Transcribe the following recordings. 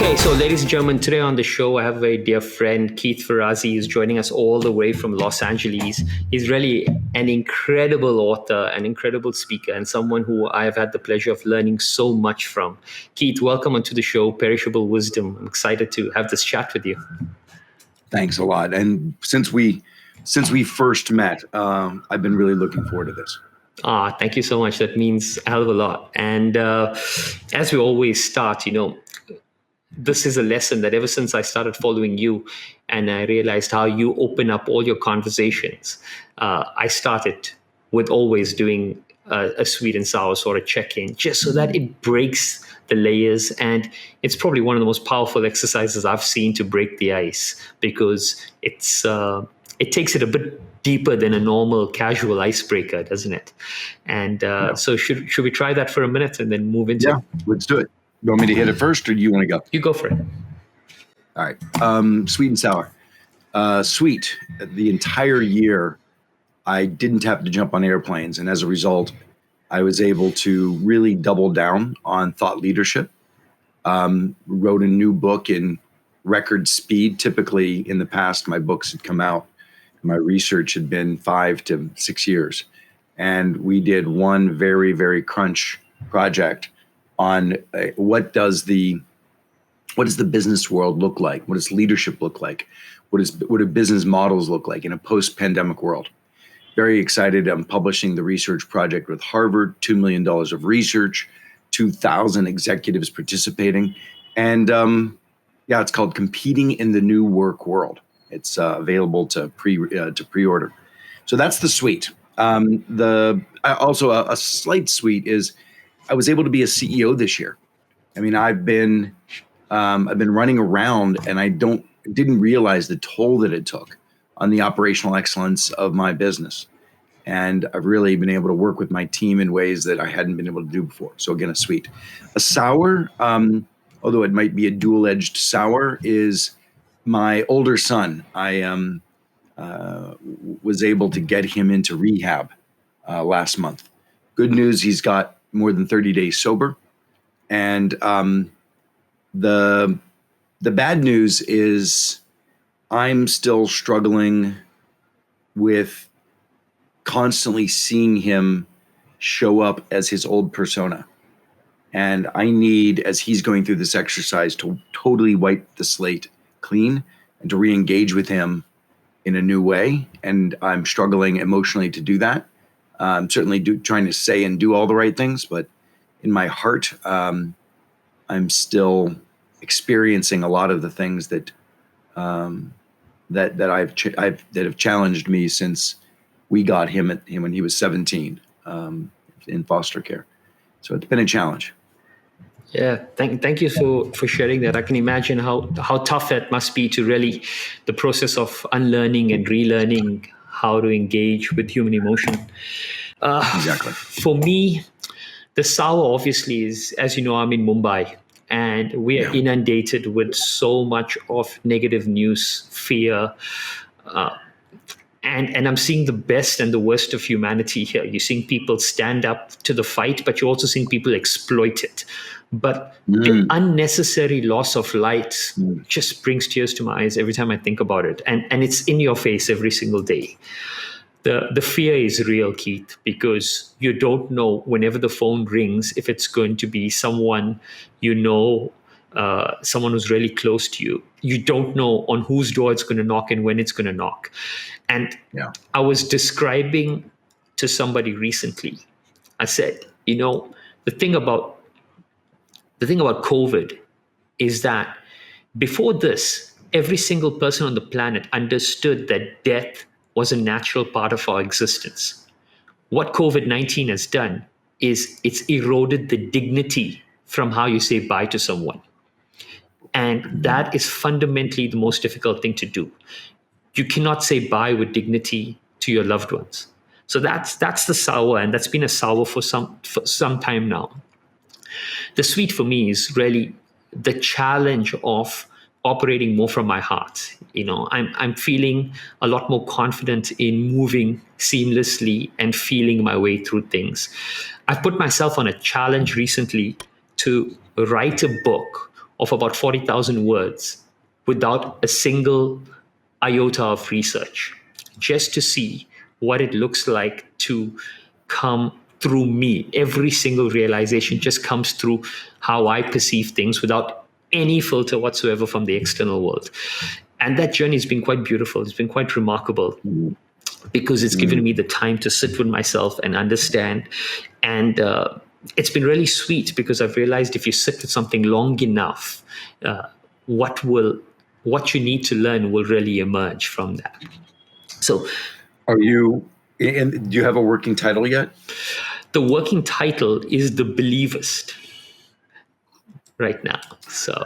Okay, so ladies and gentlemen, today on the show, I have a very dear friend, Keith Ferrazzi, who's joining us all the way from Los Angeles. He's really an incredible author, an incredible speaker, and someone who I have had the pleasure of learning so much from. Keith, welcome onto the show, Perishable Wisdom. I'm excited to have this chat with you. Thanks a lot. And since we first met, I've been really looking forward to this. Thank you so much. That means a hell of a lot. And as we always start, this is a lesson that ever since I started following you and I realized how you open up all your conversations, I started with always doing a sweet and sour sort of check-in, just so that it breaks the layers. And it's probably one of the most powerful exercises I've seen to break the ice, because it takes it a bit deeper than a normal casual icebreaker, doesn't it? And so should we try that for a minute and then move into? Yeah, let's do it. You want me to hit it first, or do you want to go? You go for it. All right. Sweet and sour. Sweet. The entire year, I didn't have to jump on airplanes. And as a result, I was able to really double down on thought leadership. Wrote a new book in record speed. Typically, in the past, my books had come out. My research had been 5 to 6 years. And we did one very, very crunch project on what does the business world look like? What does leadership look like? What do business models look like in a post-pandemic world? Very excited. I'm publishing the research project with Harvard, $2 million of research, 2,000 executives participating. And it's called Competing in the New Work World. It's available to pre-order. So that's the sweet. Also a slight sweet is I was able to be a CEO this year. I mean, I've been running around, and I didn't realize the toll that it took on the operational excellence of my business. And I've really been able to work with my team in ways that I hadn't been able to do before. So again, a sweet. A sour, although it might be a dual-edged sour, is my older son. I was able to get him into rehab last month. Good news, he's got more than 30 days sober. And the bad news is I'm still struggling with constantly seeing him show up as his old persona. And I need, as he's going through this exercise, to totally wipe the slate clean and to re-engage with him in a new way. And I'm struggling emotionally to do that. I'm certainly trying to say and do all the right things, but in my heart, I'm still experiencing a lot of the things that that have challenged me since we got him when he was 17 in foster care. So it's been a challenge. Yeah, thank you for sharing that. I can imagine how tough that must be, to really the process of unlearning and relearning how to engage with human emotion. Exactly. For me, the sour obviously is, as you know, I'm in Mumbai, and we are inundated with so much of negative news, fear, and I'm seeing the best and the worst of humanity here. You're seeing people stand up to the fight, but you're also seeing people exploit it. But the unnecessary loss of light just brings tears to my eyes every time I think about it. And it's in your face every single day. The fear is real, Keith, because you don't know whenever the phone rings if it's going to be someone someone who's really close to you. You don't know on whose door it's going to knock and when it's going to knock. And I was describing to somebody recently, I said, the thing about COVID is that before this, every single person on the planet understood that death was a natural part of our existence. What COVID-19 has done is it's eroded the dignity from how you say bye to someone. And that is fundamentally the most difficult thing to do. You cannot say bye with dignity to your loved ones. So that's the sour, and that's been a sour for some time now. The sweet for me is really the challenge of operating more from my heart. I'm feeling a lot more confident in moving seamlessly and feeling my way through things. I've put myself on a challenge recently to write a book of about 40,000 words without a single iota of research, just to see what it looks like to come through me. Every single realization just comes through how I perceive things without any filter whatsoever from the external world. And that journey has been quite beautiful. It's been quite remarkable because it's given me the time to sit with myself and understand. And it's been really sweet because I've realized if you sit with something long enough, what you need to learn will really emerge from that. So, Are you, and do you have a working title yet? the working title is The Believist right now. So,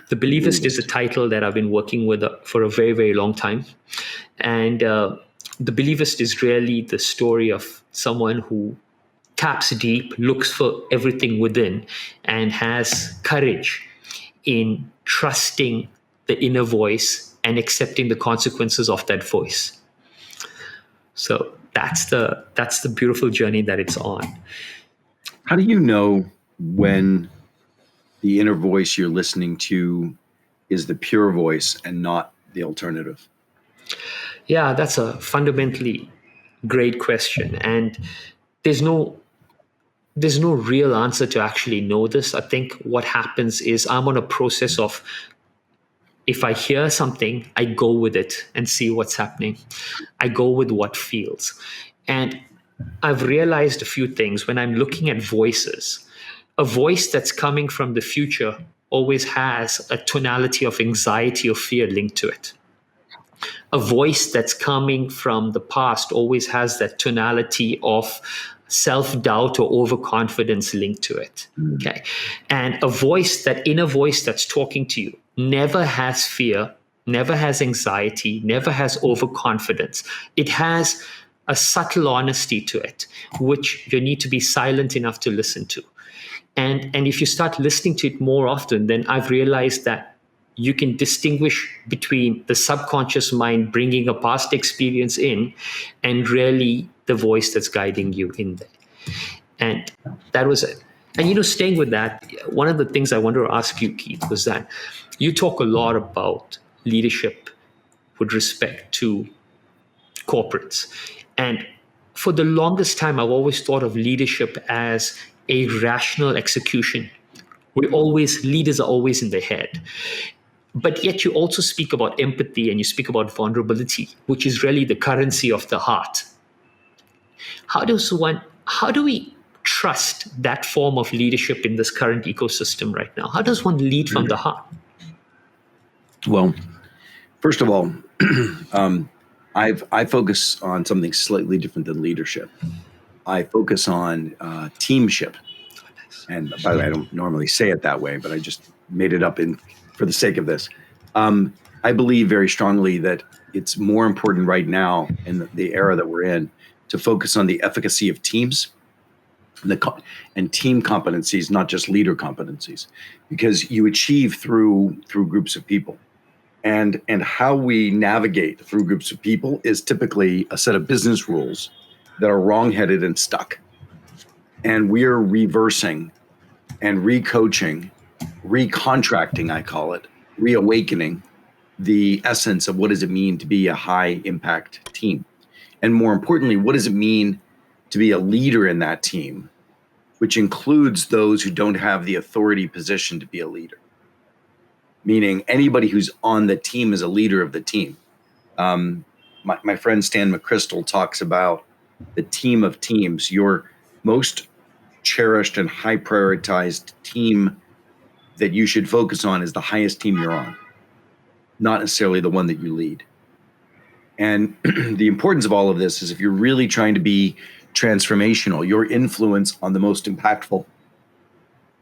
The Believist is a title that I've been working with for a very, very long time. And The Believist is really the story of someone who taps deep, looks for everything within, and has courage in trusting the inner voice and accepting the consequences of that voice. So that's the beautiful journey that it's on. How do you know when the inner voice you're listening to is the pure voice and not the alternative? Yeah, that's a fundamentally great question, and there's no real answer to actually know this. I think what happens is I'm on a process of, if I hear something, I go with it and see what's happening. I go with what feels. And I've realized a few things when I'm looking at voices. A voice that's coming from the future always has a tonality of anxiety or fear linked to it. A voice that's coming from the past always has that tonality of self-doubt or overconfidence linked to it. Okay. And inner voice that's talking to you never has fear, never has anxiety, never has overconfidence. It has a subtle honesty to it, which you need to be silent enough to listen to. And if you start listening to it more often, then I've realized that you can distinguish between the subconscious mind bringing a past experience in and really the voice that's guiding you in there. And that was it. And, staying with that, one of the things I wanted to ask you, Keith, was that you talk a lot about leadership with respect to corporates. And for the longest time, I've always thought of leadership as a rational execution. Leaders are always in their head. But yet you also speak about empathy and you speak about vulnerability, which is really the currency of the heart. How do we trust that form of leadership in this current ecosystem right now? How does one lead from the heart? Well, first of all, I focus on something slightly different than leadership. I focus on teamship. And by the way, I don't normally say it that way, but I just made it up for the sake of this. I believe very strongly that it's more important right now in the era that we're in to focus on the efficacy of teams and team competencies, not just leader competencies, because you achieve through groups of people. And how we navigate through groups of people is typically a set of business rules that are wrong-headed and stuck. And we're reversing and recoaching, recontracting, I call it, reawakening the essence of what does it mean to be a high-impact team. And more importantly, what does it mean to be a leader in that team, which includes those who don't have the authority position to be a leader. Meaning anybody who's on the team is a leader of the team. My friend Stan McChrystal talks about the team of teams. Your most cherished and high prioritized team that you should focus on is the highest team you're on, not necessarily the one that you lead. And the importance of all of this is if you're really trying to be transformational, your influence on the most impactful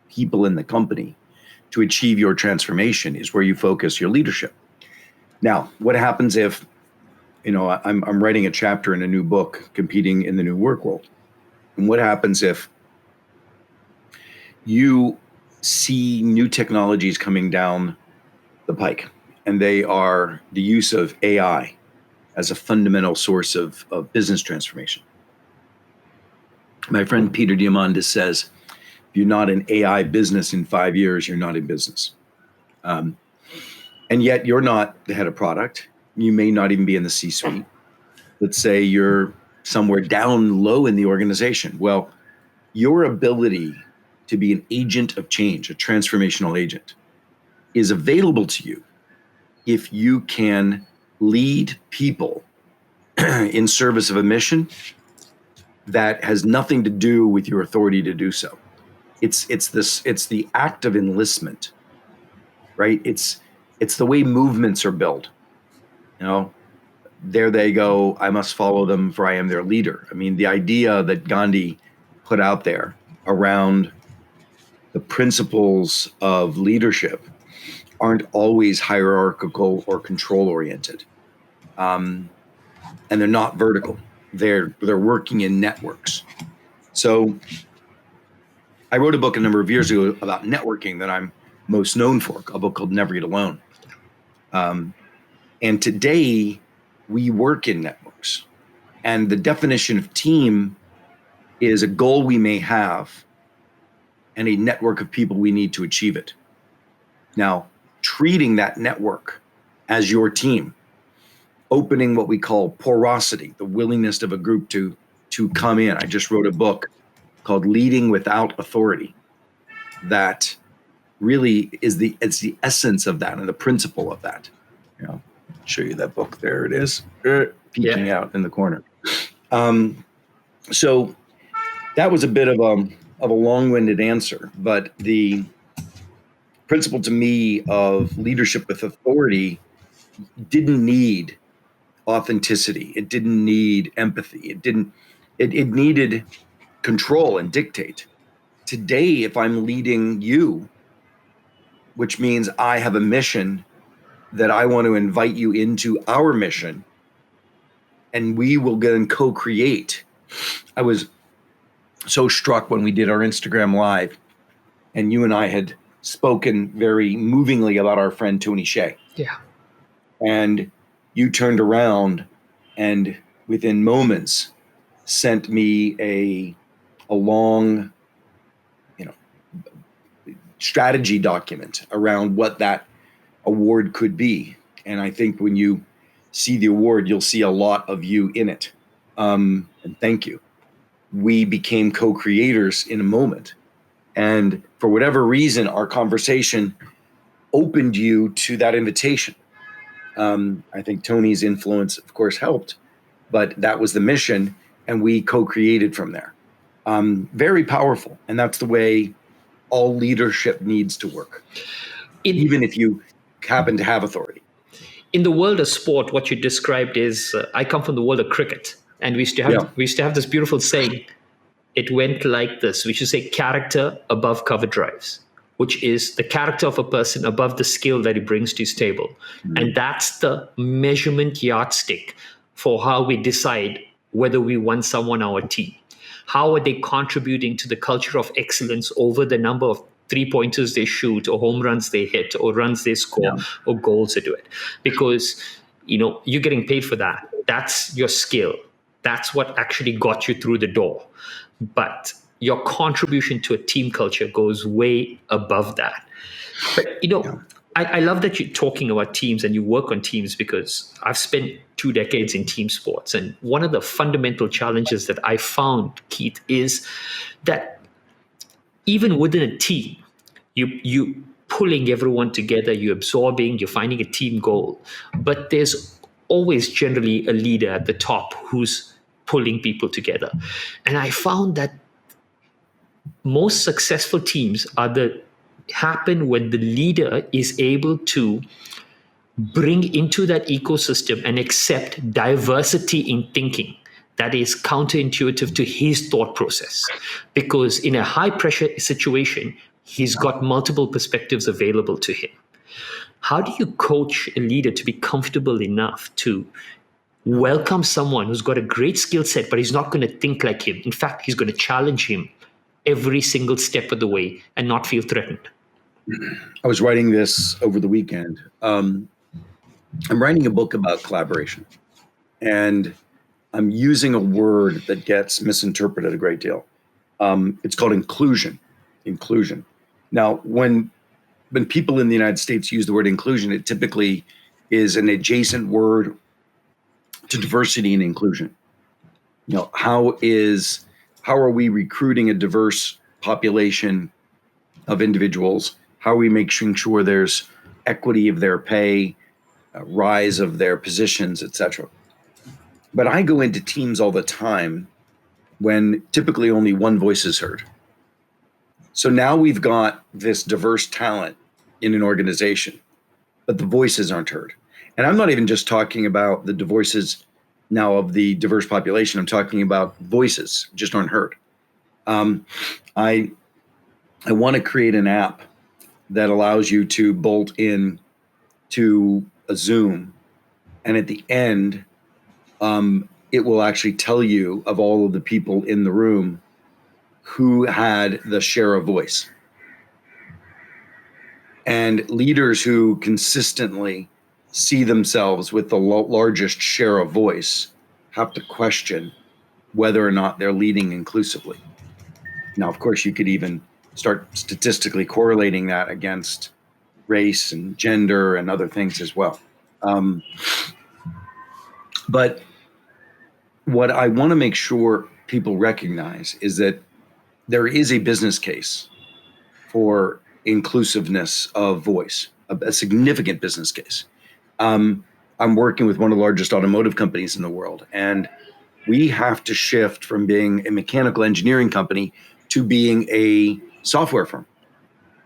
people in the company to achieve your transformation is where you focus your leadership. Now, what happens if, I'm writing a chapter in a new book, Competing in the New Work World. And what happens if you see new technologies coming down the pike, and they are the use of AI as a fundamental source of business transformation? My friend Peter Diamandis says, if you're not in AI business in 5 years, you're not in business. And yet you're not the head of product. You may not even be in the C-suite. Let's say you're somewhere down low in the organization. Well, your ability to be an agent of change, a transformational agent, is available to you if you can lead people in service of a mission that has nothing to do with your authority to do so. It's the act of enlistment, right? It's the way movements are built. You know, there they go, I must follow them for I am their leader. I mean, the idea that Gandhi put out there around the principles of leadership aren't always hierarchical or control oriented. And they're not vertical. They're working in networks. So I wrote a book a number of years ago about networking that I'm most known for, a book called Never Eat Alone. And today we work in networks. And the definition of team is a goal we may have and a network of people we need to achieve it. Now, treating that network as your team, opening what we call porosity, the willingness of a group to come in. I just wrote a book called Leading Without Authority that really is the essence of that and the principle of that. You know, show you that book. There it is, peeking out in the corner. So that was a bit of a long-winded answer, but the principle to me of leadership with authority didn't need authenticity. It didn't need empathy. It needed control and dictate. Today, if I'm leading you, which means I have a mission that I want to invite you into our mission, and we will then co-create. I was so struck when we did our Instagram Live, and you and I had spoken very movingly about our friend Tony Hsieh. Yeah. And you turned around and within moments sent me a long, strategy document around what that award could be. And I think when you see the award, you'll see a lot of you in it. And thank you. We became co-creators in a moment. And for whatever reason, our conversation opened you to that invitation. I think Tony's influence, of course, helped, but that was the mission, and we co-created from there. Very powerful, and that's the way all leadership needs to work, even if you happen to have authority. In the world of sport, what you described is, I come from the world of cricket, and we used to have this beautiful saying. It went like this. We should say character above cover drives, which is the character of a person above the skill that he brings to his table. Mm-hmm. And that's the measurement yardstick for how we decide whether we want someone on our team. How are they contributing to the culture of excellence over the number of three-pointers they shoot or home runs they hit or runs they score or goals they do it? Because, you're getting paid for that. That's your skill. That's what actually got you through the door. But your contribution to a team culture goes way above that. But, I love that you're talking about teams and you work on teams, because I've spent 2 decades in team sports. And one of the fundamental challenges that I found, Keith, is that even within a team, you pulling everyone together, you're absorbing, you're finding a team goal. But there's always generally a leader at the top who's pulling people together. And I found that most successful teams happen when the leader is able to bring into that ecosystem and accept diversity in thinking that is counterintuitive to his thought process. Because in a high pressure situation, he's got multiple perspectives available to him. How do you coach a leader to be comfortable enough to welcome someone who's got a great skill set, but he's not going to think like him? In fact, he's going to challenge him every single step of the way and not feel threatened. I was writing this over the weekend. I'm writing a book about collaboration, and I'm using a word that gets misinterpreted a great deal. It's called inclusion. Now, when when people in the United States use the word inclusion, it typically is an adjacent word to diversity and inclusion. How are we recruiting a diverse population of individuals? How are we making sure there's equity of their pay, rise of their positions, etc.? But I go into teams all the time when typically only one voice is heard. So now we've got this diverse talent in an organization, but the voices aren't heard. And I'm not even just talking about the voices now of the diverse population. I'm talking about voices just aren't heard. I want to create an app that allows you to bolt in to a Zoom, and at the end, it will actually tell you of all of the people in the room who had the share of voice. And leaders who consistently see themselves with the largest share of voice have to question whether or not they're leading inclusively. Now, of course, you could even start statistically correlating that against race and gender and other things as well. But what I want to make sure people recognize is that there is a business case for inclusiveness of voice, a significant business case. I'm working with one of the largest automotive companies in the world, and we have to shift from being a mechanical engineering company to being a software firm.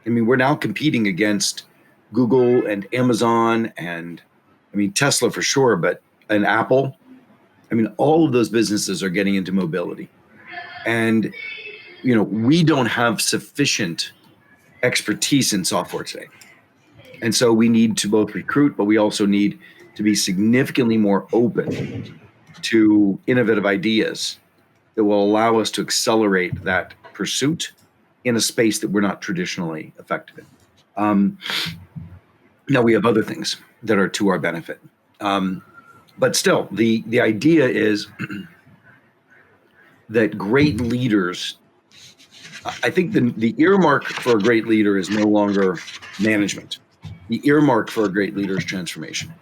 I mean, we're now competing against Google and Amazon and, Tesla for sure, and Apple. All of those businesses are getting into mobility. And, we don't have sufficient expertise in software today. And so we need to both recruit, but we also need to be significantly more open to innovative ideas that will allow us to accelerate that pursuit in a space that we're not traditionally effective in. Now we have other things that are to our benefit. But still, the idea is that great leaders, I think the earmark for a great leader is no longer management. The earmark for a great leader is transformation.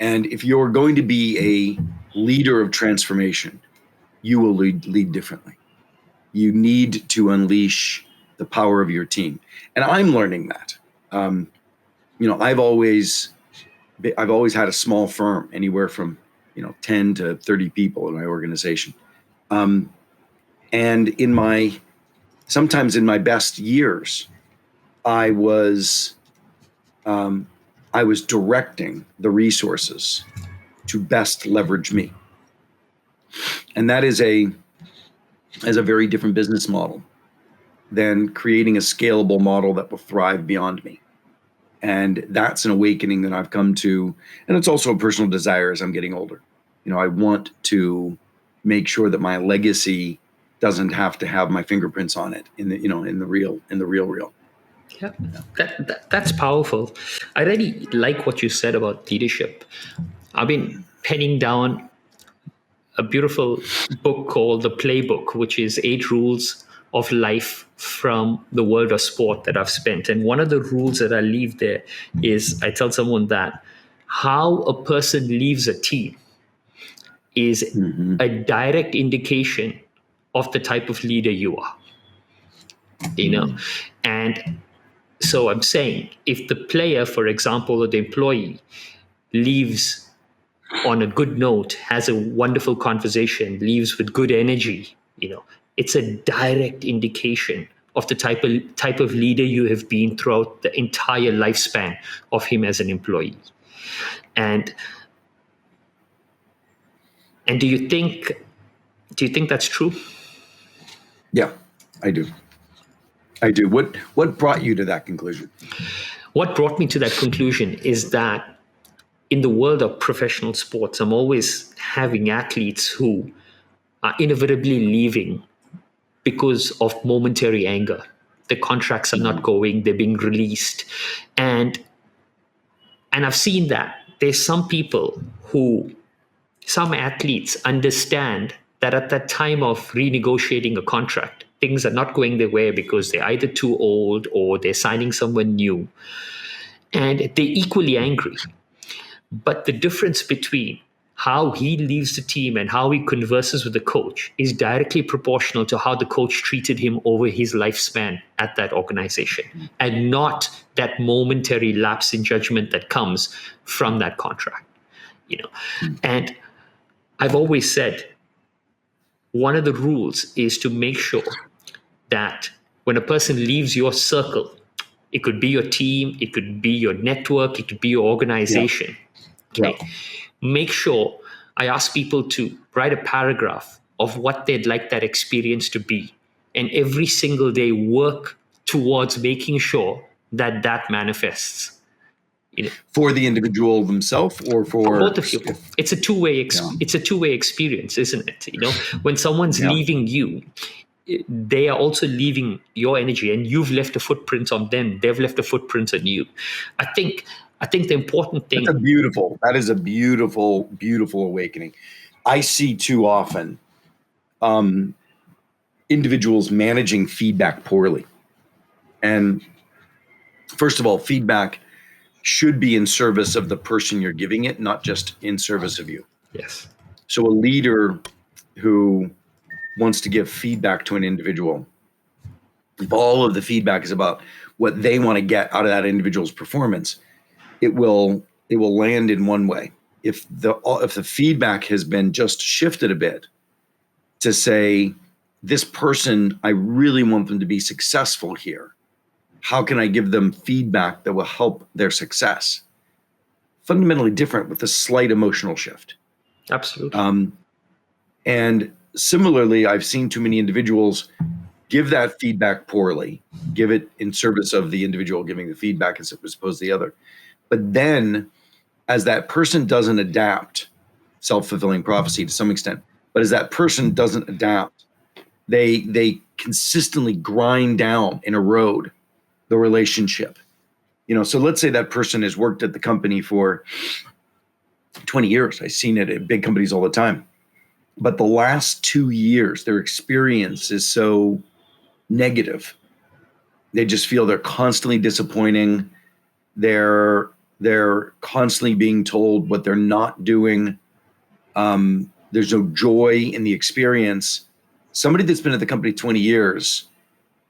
And if you're going to be a leader of transformation, you will lead differently. You need to unleash the power of your team. And I'm learning that. I've always had a small firm, anywhere from 10 to 30 people in my organization. And sometimes in my best years, I was directing the resources to best leverage me. And that is a very different business model than creating a scalable model that will thrive beyond me. And that's an awakening that I've come to. And it's also a personal desire as I'm getting older. I want to make sure that my legacy doesn't have to have my fingerprints on it in the real. Yeah, that's powerful. I really like what you said about leadership. I've been penning down a beautiful book called The Playbook, which is 8 rules of life from the world of sport that I've spent. And one of the rules that I leave there is I tell someone that how a person leaves a team is a direct indication of the type of leader you are. And so I'm saying if the player, for example, or the employee leaves on a good note, has a wonderful conversation, leaves with good energy, it's a direct indication of the type of leader you have been throughout the entire lifespan of him as an employee. And do you think that's true? Yeah, I do. What brought you to that conclusion? What brought me to that conclusion is that in the world of professional sports, I'm always having athletes who are inevitably leaving because of momentary anger. The contracts are not going, they're being released. And I've seen that there's some athletes understand that at that time of renegotiating a contract, things are not going their way because they're either too old or they're signing someone new, and they're equally angry. But the difference between how he leaves the team and how he converses with the coach is directly proportional to how the coach treated him over his lifespan at that organization, and not that momentary lapse in judgment that comes from that contract. You know, and I've always said one of the rules is to make sure that when a person leaves your circle, it could be your team, it could be your network, it could be your organization. Okay. Yeah. Make sure I ask people to write a paragraph of what they'd like that experience to be. And every single day work towards making sure that that manifests. You know, For the individual themselves or for for both of you, it's a two-way it's a two-way experience, isn't it? You know, when someone's Yeah. leaving you, they are also leaving your energy, and you've left a footprint on them, they've left a footprint on you. I think the important thing. That is a beautiful, beautiful awakening. I see too often individuals managing feedback poorly. And first of all, feedback should be in service of the person you're giving it, not just in service of you. Yes. So a leader who wants to give feedback to an individual, if all of the feedback is about what they want to get out of that individual's performance, it will land in one way. If the feedback has been just shifted a bit to say, this person, I really want them to be successful here. How can I give them feedback that will help their success? Fundamentally different with a slight emotional shift. Absolutely. And similarly, I've seen too many individuals give that feedback poorly, give it in service of the individual giving the feedback as opposed to the other. But then as that person doesn't adapt, self-fulfilling prophecy to some extent, but as that person doesn't adapt, they consistently grind down and erode the relationship. You know, so let's say that person has worked at the company for 20 years. I've seen it at big companies all the time. But the last 2 years, their experience is so negative. They just feel they're constantly disappointing. They're constantly being told what they're not doing. There's no joy in the experience. Somebody that's been at the company 20 years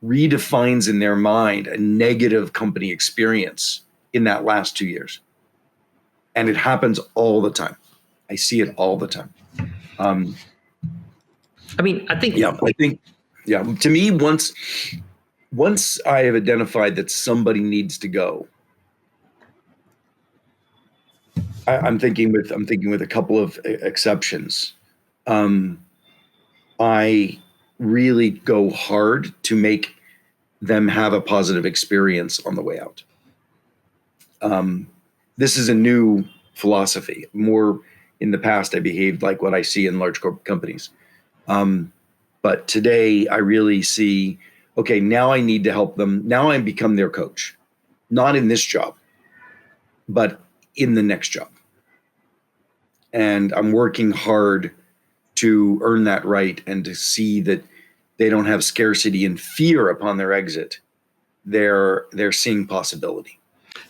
redefines in their mind a negative company experience in that last 2 years. And it happens all the time. I see it all the time. I think To me, once I have identified that somebody needs to go, I'm thinking with a couple of exceptions. I really go hard to make them have a positive experience on the way out. This is a new philosophy. More in the past, I behaved like what I see in large corporate companies. But today I really see, okay, now I need to help them. Now I become their coach, not in this job, but in the next job. And I'm working hard to earn that right and to see that they don't have scarcity and fear upon their exit. They're seeing possibility.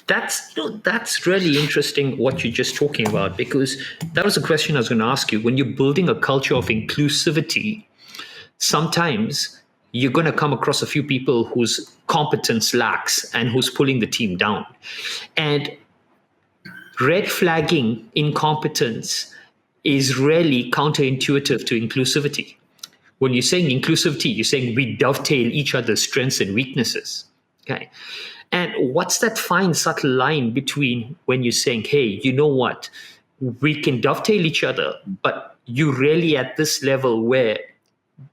That's really interesting what you're just talking about, because that was a question I was going to ask you. When you're building a culture of inclusivity, sometimes you're going to come across a few people whose competence lacks and who's pulling the team down. And red flagging incompetence is really counterintuitive to inclusivity. When you're saying inclusivity, you're saying we dovetail each other's strengths and weaknesses. Okay. And what's that fine, subtle line between when you're saying, hey, you know what, we can dovetail each other, but you're really at this level where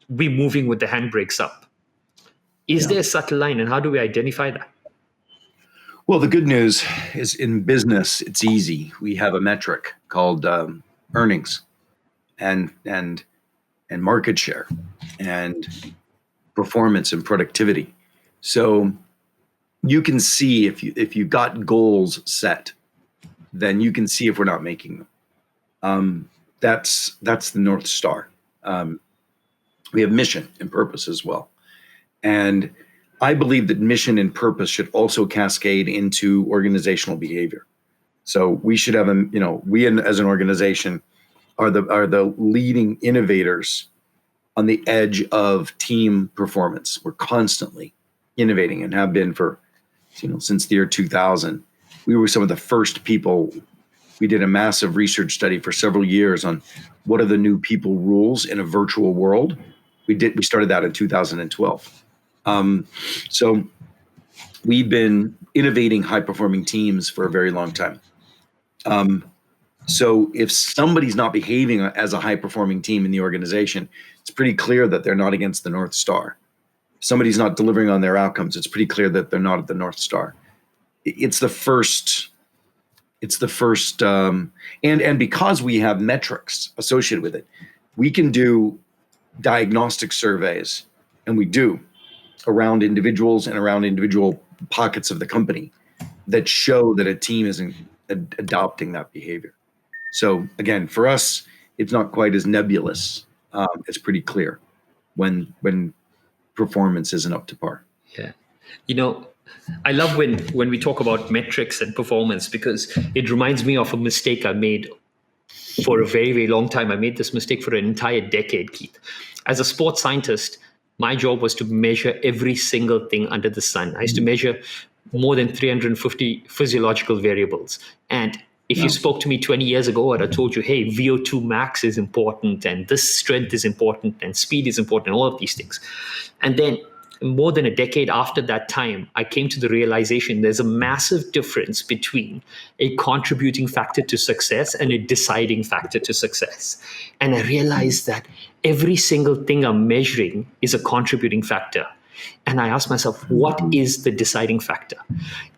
we're moving with the handbrakes up? Is there a subtle line, and how do we identify that? Well, the good news is in business, it's easy. We have a metric called earnings and market share and performance and productivity. So you can see if you got goals set, then you can see if we're not making them. That's the North Star. We have mission and purpose as well. And I believe that mission and purpose should also cascade into organizational behavior. So we should have we as an organization are the leading innovators on the edge of team performance. We're constantly innovating and have been for, since the year 2000. We were some of the first people. We did a massive research study for several years on what are the new people rules in a virtual world. We started that in 2012. So we've been innovating high performing teams for a very long time. So if somebody's not behaving as a high performing team in the organization, it's pretty clear that they're not against the North Star. If somebody's not delivering on their outcomes, it's pretty clear that they're not at the North Star. It's the first, and because we have metrics associated with it, we can do diagnostic surveys, and we do, around individuals and around individual pockets of the company that show that a team isn't adopting that behavior. So again, for us, it's not quite as nebulous. It's pretty clear when performance isn't up to par. Yeah. I love when we talk about metrics and performance, because it reminds me of a mistake I made for a very, very long time. I made this mistake for an entire decade, Keith. As a sports scientist, my job was to measure every single thing under the sun. I used to measure more than 350 physiological variables. And if you spoke to me 20 years ago, I'd have told you, hey, VO2 max is important, and this strength is important, and speed is important, all of these things. And then more than a decade after that time, I came to the realization there's a massive difference between a contributing factor to success and a deciding factor to success. And I realized that every single thing I'm measuring is a contributing factor. And I asked myself, what is the deciding factor?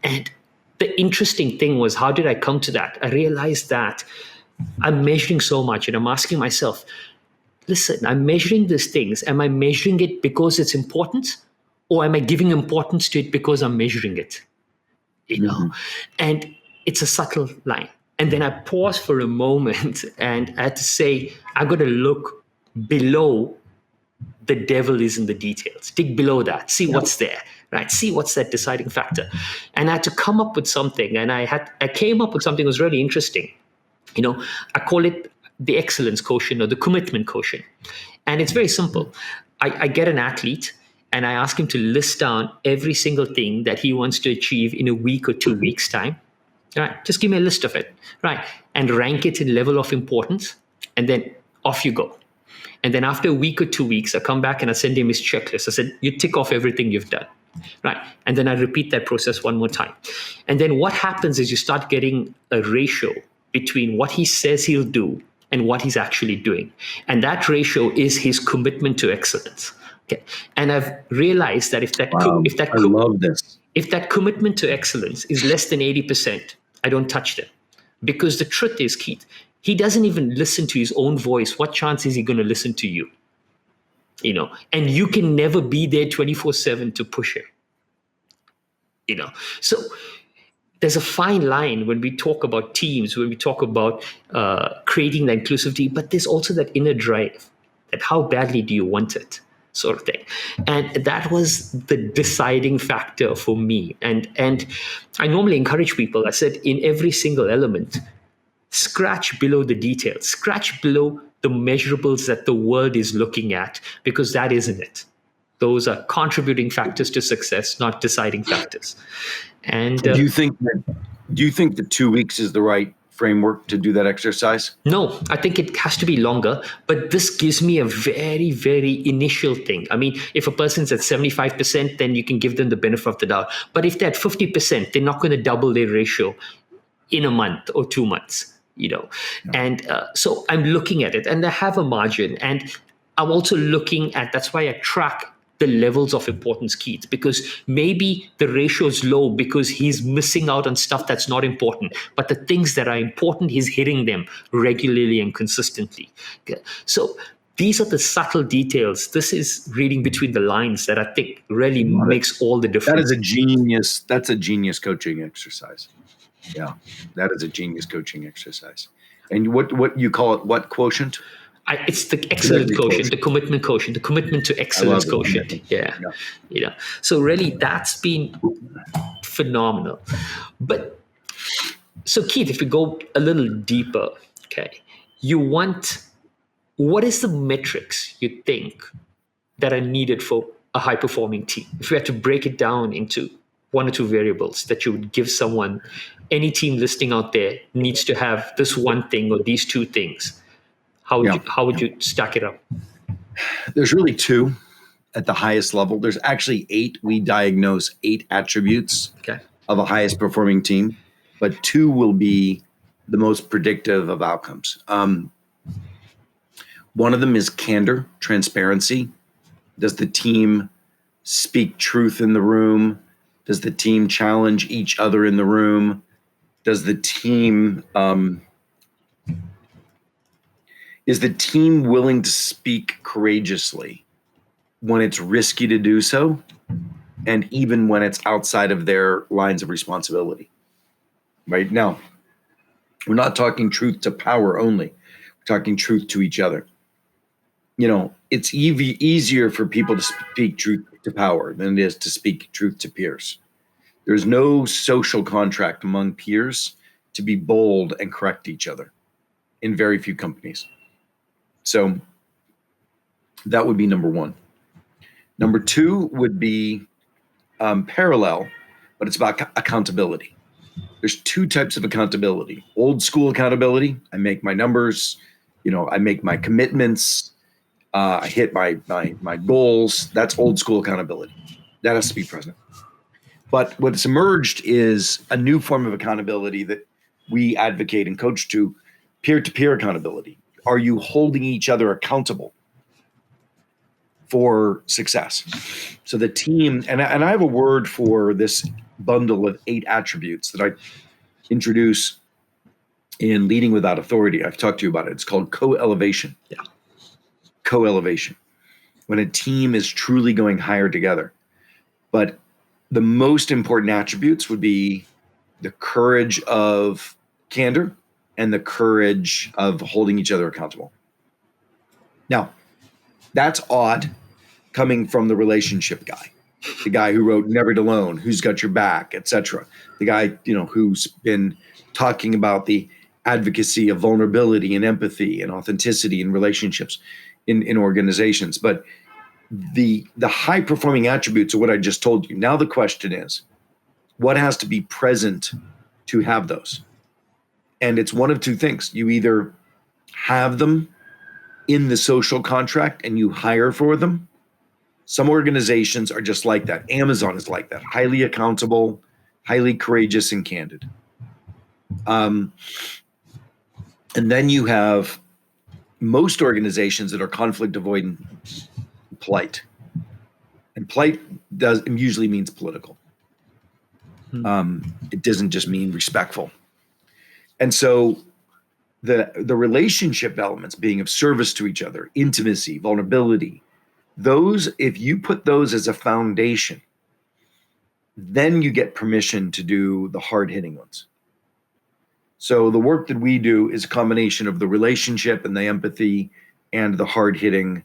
And the interesting thing was, how did I come to that? I realized that I'm measuring so much, and I'm asking myself, listen, I'm measuring these things. Am I measuring it because it's important? Or am I giving importance to it because I'm measuring it? And it's a subtle line. And then I paused for a moment and I had to say, I've got to look below the devil is in the details. Dig below that. See what's there, right? See what's that deciding factor. And I had to come up with something. And I came up with something that was really interesting. I call it the excellence quotient or the commitment quotient. And it's very simple. I get an athlete and I ask him to list down every single thing that he wants to achieve in a week or 2 weeks' time. Right? Just give me a list of it. Right? And rank it in level of importance. And then off you go. And then after a week or 2 weeks, I come back and I send him his checklist. I said, you tick off everything you've done. Right? And then I repeat that process one more time. And then what happens is you start getting a ratio between what he says he'll do and what he's actually doing. And that ratio is his commitment to excellence. Okay. And I've realized that if that commitment to excellence is less than 80%, I don't touch them. Because the truth is, Keith, he doesn't even listen to his own voice. What chance is he going to listen to you? And you can never be there 24/7 to push him. So there's a fine line when we talk about teams, when we talk about creating the inclusivity, but there's also that inner drive, that how badly do you want it, sort of thing. And that was the deciding factor for me. And I normally encourage people, I said, in every single element, scratch below the details, scratch below the measurables that the world is looking at, because that isn't it. Those are contributing factors to success, not deciding factors. And do you think that 2 weeks is the right framework to do that exercise? No, I think it has to be longer, but this gives me a very, very initial thing. I mean, if a person's at 75%, then you can give them the benefit of the doubt. But if they're at 50%, they're not going to double their ratio in a month or 2 months, And so I'm looking at it, and I have a margin. And I'm also looking at, that's why I track the levels of importance, Keith, because maybe the ratio is low because he's missing out on stuff that's not important. But the things that are important, he's hitting them regularly and consistently. Okay. So these are the subtle details. This is reading between the lines that I think really makes all the difference. That is a genius. That's a genius coaching exercise. Yeah, that is a genius coaching exercise. And what you call it? What quotient? It's the excellent Commitment quotient, the quotient. commitment quotient, the commitment to I excellence love it. quotient. Commitment. Yeah, Yeah. so really that's been phenomenal. But so Keith, if we go a little deeper, okay, you want what is the metrics you think that are needed for a high performing team? If you had to break it down into one or two variables that you would give someone, any team listening out there needs to have this one thing or these two things. Yeah. How would you stack it up? There's really two at the highest level. There's actually 8. We diagnose 8 attributes Okay. of a highest performing team, but 2 will be the most predictive of outcomes. One of them is candor, transparency. Does the team speak truth in the room? Does the team challenge each other in the room? Does the team is the team willing to speak courageously when it's risky to do so, and even when it's outside of their lines of responsibility? Right now, we're not talking truth to power only. We're talking truth to each other. It's easier for people to speak truth to power than it is to speak truth to peers. There's no social contract among peers to be bold and correct each other in very few companies. So that would be number one. Number 2 would be parallel, but it's about accountability. There's 2 types of accountability. Old school accountability. I make my numbers, I make my commitments, I hit my goals. That's old school accountability. That has to be present. But what's emerged is a new form of accountability that we advocate and coach to, peer-to-peer accountability. Are you holding each other accountable for success? So the team, and I have a word for this bundle of 8 attributes that I introduce in Leading Without Authority. I've talked to you about it. It's called co-elevation. Yeah. Co-elevation. When a team is truly going higher together. But the most important attributes would be the courage of candor and the courage of holding each other accountable. Now, that's odd coming from the relationship guy, the guy who wrote Never Alone, Who's Got Your Back, etc. The guy, who's been talking about the advocacy of vulnerability and empathy and authenticity in relationships in organizations. But the high performing attributes are what I just told you. Now the question is, what has to be present to have those? And it's one of 2 things. You either have them in the social contract and you hire for them. Some organizations are just like that. Amazon is like that, highly accountable, highly courageous and candid. And then you have most organizations that are conflict avoidant, polite. And polite usually means political. It doesn't just mean respectful. And so the relationship elements, being of service to each other, intimacy, vulnerability, those, if you put those as a foundation, then you get permission to do the hard-hitting ones. So the work that we do is a combination of the relationship and the empathy and the hard-hitting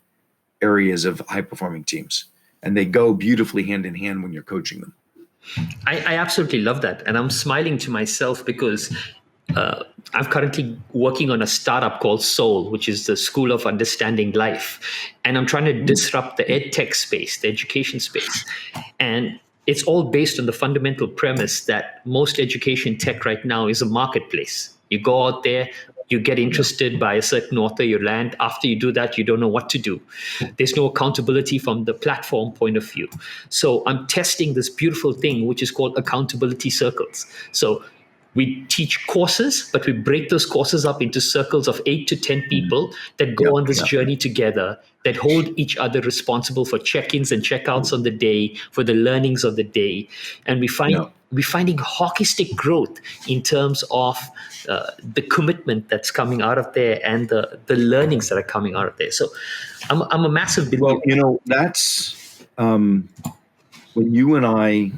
areas of high-performing teams. And they go beautifully hand in hand when you're coaching them. I absolutely love that. And I'm smiling to myself because I'm currently working on a startup called Soul, which is the School of Understanding Life. And I'm trying to disrupt the ed tech space, the education space. And it's all based on the fundamental premise that most education tech right now is a marketplace. You go out there, you get interested by a certain author, you land. After you do that, you don't know what to do. There's no accountability from the platform point of view. So I'm testing this beautiful thing, which is called accountability circles. So we teach courses, but we break those courses up into circles of 8 to 10 people that go on this journey together, that hold each other responsible for check-ins and check-outs on the day, for the learnings of the day. And we're finding hockey stick growth in terms of the commitment that's coming out of there and the learnings that are coming out of there. So I'm a massive believer. Well, that's when you and I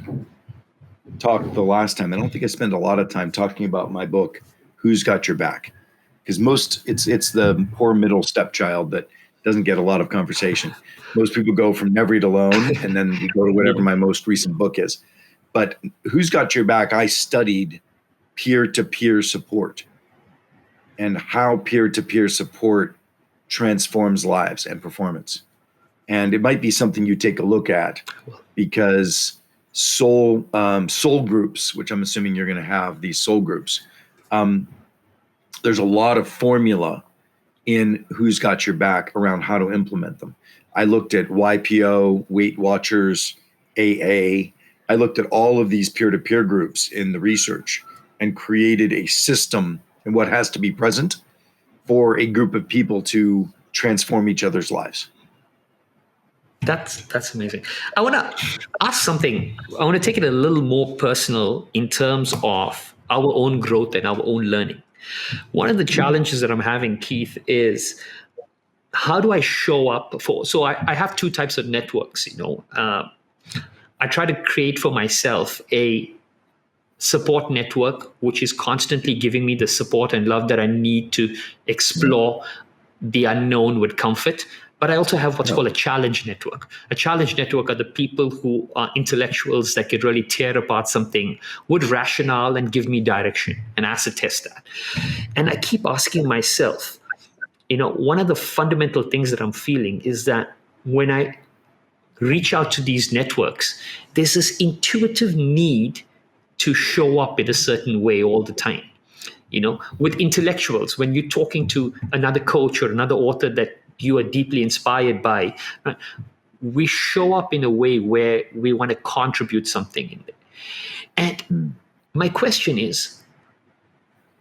talked the last time. I don't think I spent a lot of time talking about my book, Who's Got Your Back? because it's the poor middle stepchild that doesn't get a lot of conversation. Most people go from never eat alone, and then we go to whatever Yeah. my most recent book is. But Who's Got Your Back? I studied peer-to-peer support and how peer-to-peer support transforms lives and performance. And it might be something you take a look at, because soul groups, which I'm assuming you're going to have, these soul groups, there's a lot of formula in Who's Got Your Back around how to implement them. I looked at YPO, Weight Watchers, AA. I looked at all of these peer-to-peer groups in the research and created a system and what has to be present for a group of people to transform each other's lives. That's amazing. I want to ask something. I want to take it a little more personal in terms of our own growth and our own learning. One of the challenges that I'm having, Keith, is how do I show up for? So I have two types of networks. I try to create for myself a support network, which is constantly giving me the support and love that I need to explore the unknown with comfort. But I also have what's called a challenge network. A challenge network are the people who are intellectuals that could really tear apart something with rationale and give me direction and acid test that. And I keep asking myself, one of the fundamental things that I'm feeling is that when I reach out to these networks, there's this intuitive need to show up in a certain way all the time. With intellectuals, when you're talking to another coach or another author that you are deeply inspired by, right, we show up in a way where we want to contribute something in there. And my question is,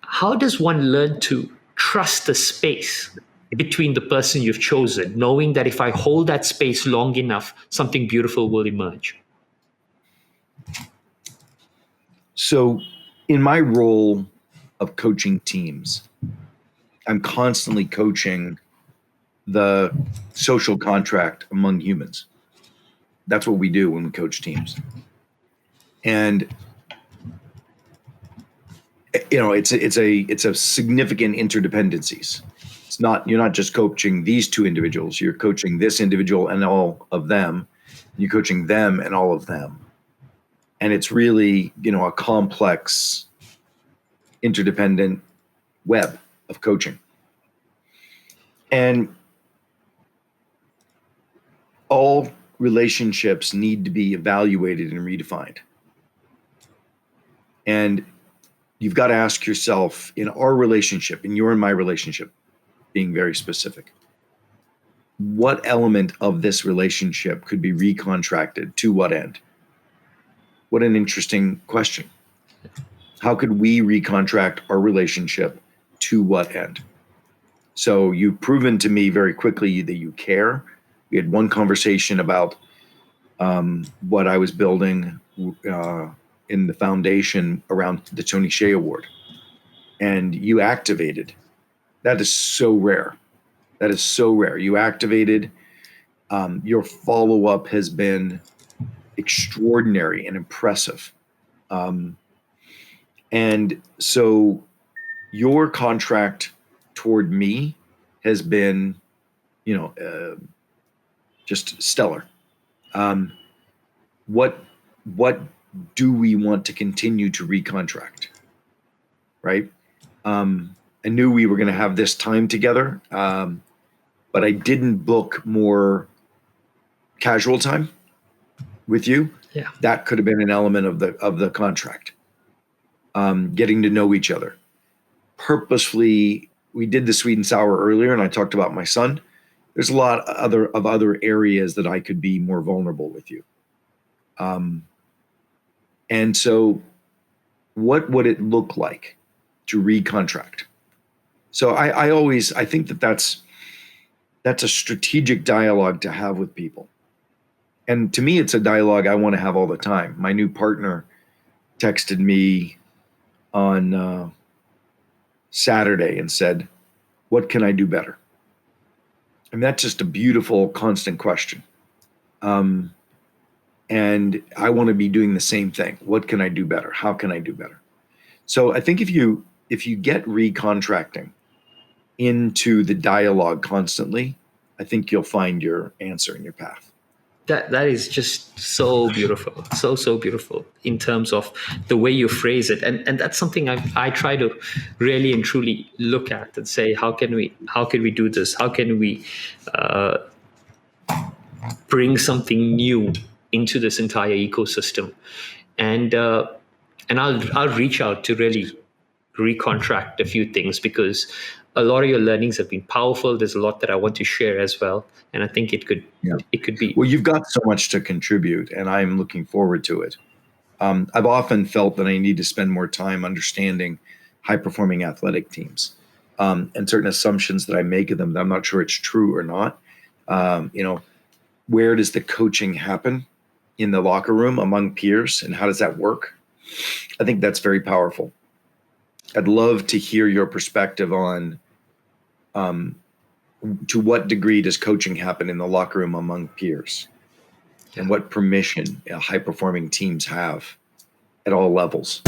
how does one learn to trust the space between the person you've chosen, knowing that if I hold that space long enough, something beautiful will emerge? So in my role of coaching teams, I'm constantly coaching the social contract among humans. That's what we do when we coach teams. And it's a significant interdependencies. You're not just coaching these two individuals, you're coaching this individual and all of them. You're coaching them and all of them. And it's really, a complex, interdependent web of coaching. And all relationships need to be evaluated and redefined. And you've got to ask yourself, in our relationship, in your and my relationship, being very specific, what element of this relationship could be recontracted to what end? What an interesting question. How could we recontract our relationship to what end? So you've proven to me very quickly that you care. We had one conversation about what I was building in the foundation around the Tony Hsieh Award. And you activated. That is so rare. That is so rare. You activated. Your follow-up has been extraordinary and impressive. And so your contract toward me has been, just stellar. What do we want to continue to recontract? Right? I knew we were going to have this time together, but I didn't book more casual time with you. Yeah. That could have been an element of the contract. Getting to know each other. Purposefully, we did the sweet and sour earlier, and I talked about my son. There's a lot of other areas that I could be more vulnerable with you. And so what would it look like to recontract? So I think that's a strategic dialogue to have with people. And to me, it's a dialogue I want to have all the time. My new partner texted me on Saturday and said, what can I do better? And that's just a beautiful, constant question. And I want to be doing the same thing. What can I do better? How can I do better? So I think if you get recontracting into the dialogue constantly, I think you'll find your answer and your path. That is just so beautiful, so beautiful in terms of the way you phrase it, and that's something I try to really and truly look at and say, how can we do this? How can we bring something new into this entire ecosystem? And I'll reach out to really recontract a few things, because a lot of your learnings have been powerful. There's a lot that I want to share as well, and I think Yeah. it could be. Well, you've got so much to contribute, and I'm looking forward to it. I've often felt that I need to spend more time understanding high-performing athletic teams, and certain assumptions that I make of them that I'm not sure it's true or not. Where does the coaching happen in the locker room among peers, and how does that work? I think that's very powerful. I'd love to hear your perspective on to what degree does coaching happen in the locker room among peers, and what permission high-performing teams have at all levels.